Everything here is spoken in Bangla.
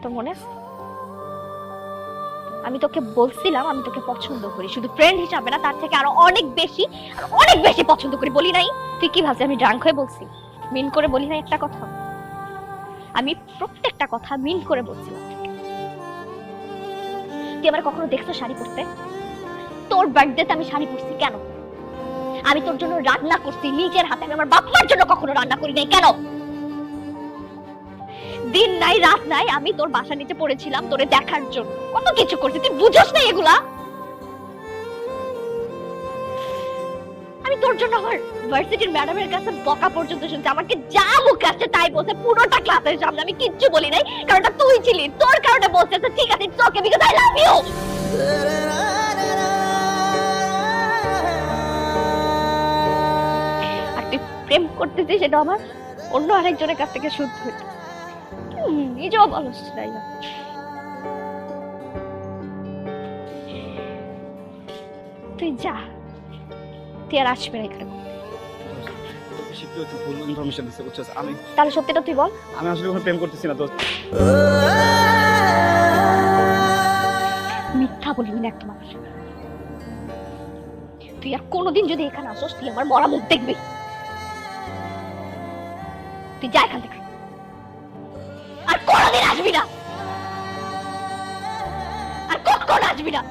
তোর মনে আছে? আমি তোকে বলছিলাম আমি তোকে পছন্দ করি, শুধু ফ্রেন্ড হিসাবে না, তার থেকে আরো অনেক বেশি, আর অনেক বেশি পছন্দ করি। বলি নাই? তুই কি ভাবছিস আমি ড্রাঙ্ক হয়ে বলছি? মিন করে বলি নাই একটা কথা? আমি প্রত্যেকটা কথা মিন করে বলছিলাম। তুই আমার কখনো দেখছো শাড়ি পরতে? তোর বার্থডেতে আমি শাড়ি পরছি কেন? আমি তোর জন্য রান্না করছি নিজের হাতে, আমি আমার বাপ মার জন্য কখনো রান্না করি নাই কেন? দিন নাই রাত নাই আমি তোর বাসা নিচে পড়েছিলাম তোরে দেখার জন্য, কত কিছু করছি, তুই বুঝোস না এগুলা? আমি তোর জন্য আমার ভার্সিটির ম্যাডামের কাছে বকা পর্যন্ত শুনছি, আমাকে যা মুখে আসছে তাই বলছে পুরোটা ক্লাসের সামনে, আমি কিচ্ছু বলি নাই, কারণ এটা তুই ছিলি, তোর কারণে বলছে ঠিক আছে it's okay because I love you. আর তুই প্রেম করতেছিস সেটা আমার অন্য আরেকজনের কাছ থেকে শুদ্ধ হইতে, নিজেও বলস তাই না? তুই যা, তুই আর আসবি না এখানে। তাহলে সত্যিটা তুই বল। আমি আসলে কোনো প্রেম করতেছি না দোস্ত। মিথ্যা বলবি না একটা মানুষ। তুই আর কোনোদিন যদি এখানে আসোস তুই আমার মরা মুখ দেখবি। তুই যা এখান থেকে, আর কোনোদিন আসবি না, আর কখন আসবি না।